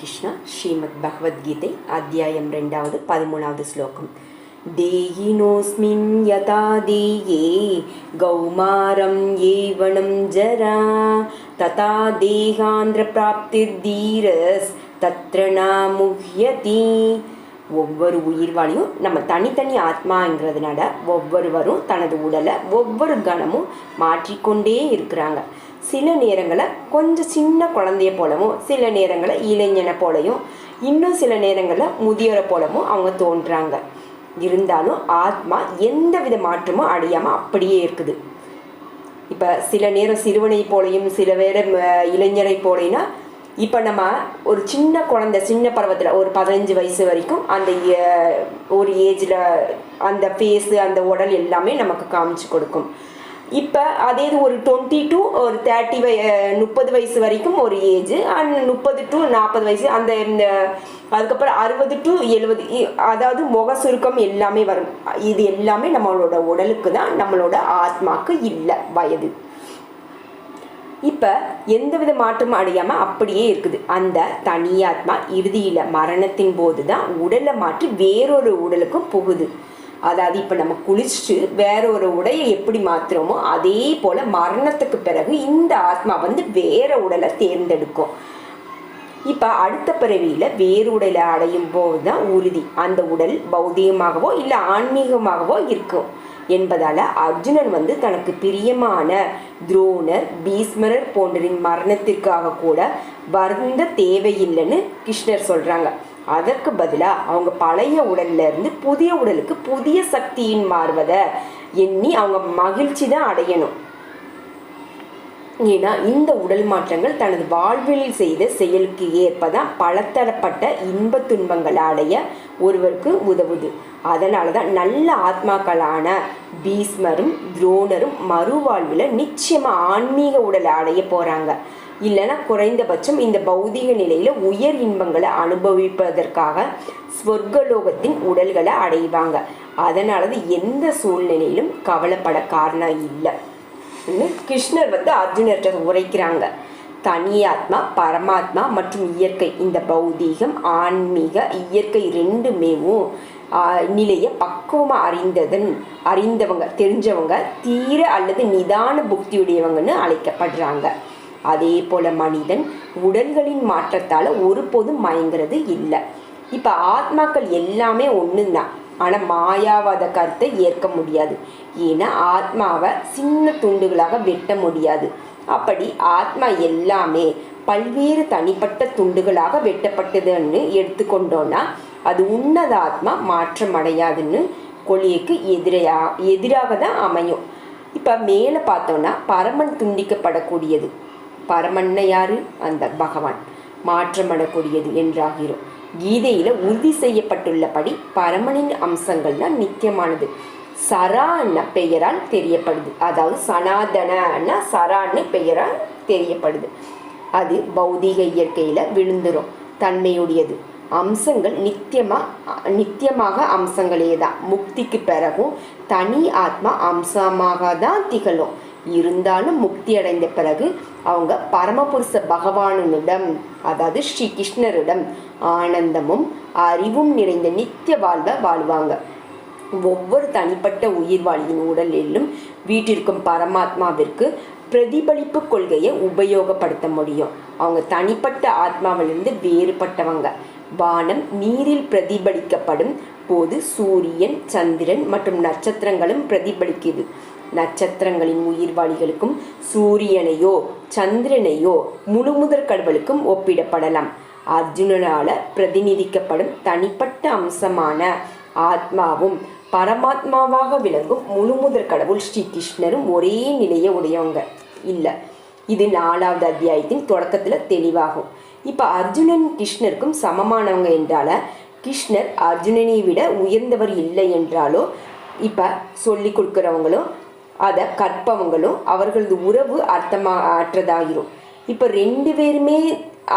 Krishna, Srimad Bhagavad Gita, Adhyayam 2, 13வது ஸ்லோகம். தேயினோஸ்மின் யதா தேயே கௌமாரம் ஏவனம் ஜரா ததா தேகாந்திர பிராப்திர் தீரஸ் தத்ர முஹ்யதி. ஒவ்வொரு உயிர்வாளியும் நம்ம தனித்தனி ஆத்மாங்கிறதுனால ஒவ்வொருவரும் தனது உடலை ஒவ்வொரு கணமும் மாற்றிக்கொண்டே இருக்கிறாங்க. சில நேரங்களில் கொஞ்சம் சின்ன குழந்தைய போலவும், சில நேரங்களில் இளைஞனை போலையும், இன்னும் சில நேரங்களில் முதியோரை போலவும் அவங்க தோன்றுறாங்க. இருந்தாலும் ஆத்மா எந்த வித மாற்றமும் அடையாமல் அப்படியே இருக்குது. இப்போ சில நேரம் சிறுவனை போலையும் சில வேறு இளைஞரை போலைன்னா, இப்போ நம்ம ஒரு சின்ன குழந்தை சின்ன பருவத்தில் ஒரு 15 வயசு வரைக்கும் அந்த ஒரு ஏஜில் அந்த ஃபேஸு அந்த உடல் எல்லாமே நமக்கு காமிச்சு கொடுக்கும். இப்போ அதே ஒரு 20 to ஒரு 30 வயசு வரைக்கும் ஒரு ஏஜ், 30 to 40 வயசு அந்த அதுக்கப்புறம் 60 to 70, அதாவது முக சுருக்கம் எல்லாமே வரும். இது எல்லாமே நம்மளோட உடலுக்கு தான், நம்மளோட ஆத்மாக்கு இல்லை வயது. இப்போ எந்தவித மாற்றமும் அடையாமல் அப்படியே இருக்குது. அந்த தனியாத்மா இறுதியில் மரணத்தின் போது தான் உடலை மாற்றி வேறொரு உடலுக்கும் புகுது. அதாவது இப்போ நம்ம குளிச்சுட்டு வேற ஒரு உடையை எப்படி மாற்றுறோமோ அதே போல் மரணத்துக்கு பிறகு இந்த ஆத்மா வேற உடலை தேர்ந்தெடுக்கும். இப்போ அடுத்த பிறவியில் வேறு உடலை அடையும் போது தான் உறுதி அந்த உடல் பௌதிகமாகவோ இல்லை ஆன்மீகமாகவோ இருக்கும் என்பதால் அர்ஜுனன் தனக்கு பிரியமான துரோணர், பீஷ்மரர் போன்றரின் மரணத்திற்காக கூட வருந்த தேவையில்லைன்னு கிருஷ்ணர் சொல்கிறாங்க. அதற்கு பதிலாக அவங்க பழைய உடல்ல இருந்து புதிய உடலுக்கு புதிய சக்தியின் மாறுவதை எண்ணி அவங்க மகிழ்ச்சி தான் அடையணும். ஏன்னா இந்த உடல் மாற்றங்கள் தனது வாழ்வில் செய்த செயலுக்கு ஏற்பதான் பலதரப்பட்ட இன்ப துன்பங்களை அடைய ஒருவருக்கு உதவுது. அதனால தான் நல்ல ஆத்மாக்களான பீஷ்மரும் துரோணரும் மறுவாழ்வில் நிச்சயமாக ஆன்மீக உடலை அடைய போகிறாங்க. இல்லைன்னா குறைந்தபட்சம் இந்த பௌதிக நிலையில் உயர் இன்பங்களை அனுபவிப்பதற்காக ஸ்வர்கலோகத்தின் உடல்களை அடைவாங்க. அதனால எந்த சூழ்நிலையிலும் கவலைப்பட காரணம் இல்லை. கிருஷ்ணர் அர்ஜுனர்கிட்ட உரைக்கிறாங்க. தனியாத்மா, பரமாத்மா மற்றும் இயற்கை, இந்த பௌதீகம் ஆன்மீக இயற்கை ரெண்டுமேவும் நிலையை பக்குவமாக அறிந்தவங்க தெரிஞ்சவங்க தீர அல்லது நிதான புக்தியுடையவங்கன்னு அழைக்கப்படுறாங்க. அதே போல் மனிதன் உடல்களின் மாற்றத்தால் ஒருபோதும் மயங்கிறது இல்லை. இப்போ ஆத்மாக்கள் எல்லாமே ஒன்று தான், ஆனால் மாயாவாத கருத்தை ஏற்க முடியாது. ஏன்னா ஆத்மாவை சின்ன துண்டுகளாக வெட்ட முடியாது. அப்படி ஆத்மா எல்லாமே பல்வேறு தனிப்பட்ட துண்டுகளாக வெட்டப்பட்டதுன்னு எடுத்துக்கொண்டோன்னா அது உன்னத ஆத்மா மாற்றம் அடையாதுன்னு கொள்கைக்கு எதிராக தான் அமையும். இப்போ மேலே பார்த்தோன்னா பரமன் துண்டிக்கப்படக்கூடியது. பரமன்ன யாரு? அந்த பகவான் மாற்றமடக்கூடியது என்றாகிறோம். கீதையில் உறுதி செய்யப்பட்டுள்ளபடி பரமனின் அம்சங்கள் தான் நித்தியமானது. சரான்ன பெயரால் தெரியப்படுது. அதாவது சனாதன சரான்னு பெயரால் தெரியப்படுது. அது பௌதிக இயற்கையில் விழுந்துரும் தன்மையுடையது. அம்சங்கள் நித்தியமாக அம்சங்களே தான். முக்திக்கு பிறகும் தனி ஆத்மா அம்சமாக தான் திகழும். இருந்தாலும் முக்தி அடைந்த பிறகு அவங்க பரமபுருஷ பகவானிடம், அதாவது ஸ்ரீ கிருஷ்ணரிடம் ஆனந்தமும் அறிவும் நிறைந்த நித்திய வாழ்வை வாழ்வாங்க. ஒவ்வொரு தனிப்பட்ட உயிர்வாளியின் உடலிலும் வீட்டிற்கும் பரமாத்மாவிற்கு பிரதிபலிப்பு கொள்கையை உபயோகப்படுத்த முடியும். அவங்க தனிப்பட்ட ஆத்மாவிலிருந்து வேறுபட்டவங்க. வானம் நீரில் பிரதிபலிக்கப்படும் போது சூரியன், சந்திரன் மற்றும் நட்சத்திரங்களும் பிரதிபலிக்குது. நட்சத்திரங்களின் உயிர்வாளிகளுக்கும் சூரியனையோ சந்திரனையோ முழுமுதற் கடவுளுக்கும் ஒப்பிடப்படலாம். அர்ஜுனனால பிரதிநிதிக்கப்படும் தனிப்பட்ட அம்சமான ஆத்மாவும் பரமாத்மாவாக விளங்கும் முழுமுதற் கடவுள் ஸ்ரீ கிருஷ்ணரும் ஒரே நிலையை உடையவங்க இல்லை. இது 4வது அத்தியாயத்தின் தொடக்கத்தில் தெளிவாகும். இப்போ அர்ஜுனன் கிருஷ்ணருக்கும் சமமானவங்க என்றால கிருஷ்ணர் அர்ஜுனனை விட உயர்ந்தவர் இல்லை என்றாலோ, இப்போ சொல்லி கொடுக்குறவங்களும் அதை கற்பவங்களும் அவர்களது உறவு அற்றதாகிரும். இப்போ 2 பேருமே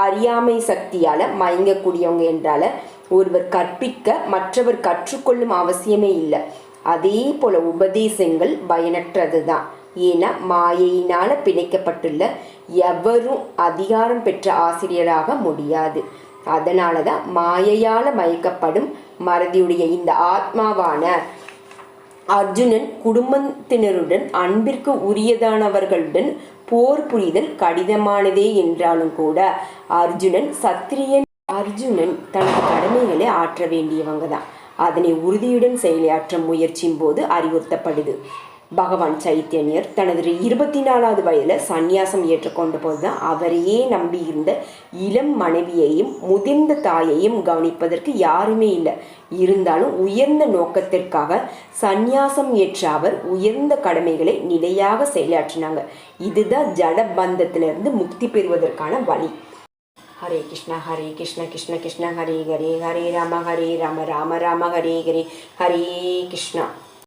அறியாமை சக்தியால் மயங்கக்கூடியவங்க என்றால ஒருவர் கற்பிக்க மற்றவர் கற்றுக்கொள்ளும் அவசியமே இல்லை. அதே போல் உபதேசங்கள் பயனற்றது தான். ஏன்னா மாயையினால் பிணைக்கப்பட்டுள்ள எவரும் அதிகாரம் பெற்ற ஆசிரியராக முடியாது. அதனால தான் மாயையால் மயக்கப்படும் மறதியுடைய இந்த ஆத்மாவான அர்ஜுனன் குடும்பத்தினருடன் அன்பிற்கு உரியதானவர்களுடன் போர் புரிதல் கடினமானதே என்றாலும் கூட அர்ஜுனன் தனது கடமைகளை ஆற்ற வேண்டியவங்க தான். அதனை உறுதியுடன் செயலாற்ற முயற்சியும் போது அறிவுறுத்தப்படுது. பகவான் சைத்தன்யர் தனது 24வது வயதில் சந்நியாசம் ஏற்றுக்கொண்ட போது தான் அவரையே நம்பியிருந்த இளம் மனைவியையும் முதிர்ந்த தாயையும் கவனிப்பதற்கு யாருமே இல்லை. இருந்தாலும் உயர்ந்த நோக்கத்திற்காக சந்நியாசம் ஏற்ற அவர் உயர்ந்த கடமைகளை நிலையாக செயலாற்றினாங்க. இதுதான் ஜடபந்தத்திலிருந்து முக்தி பெறுவதற்கான வழி. ஹரே கிருஷ்ணா கிருஷ்ண கிருஷ்ண ஹரே ஹரே ராம ராம ராம ஹரே ஹரே ஹரே கிருஷ்ணா.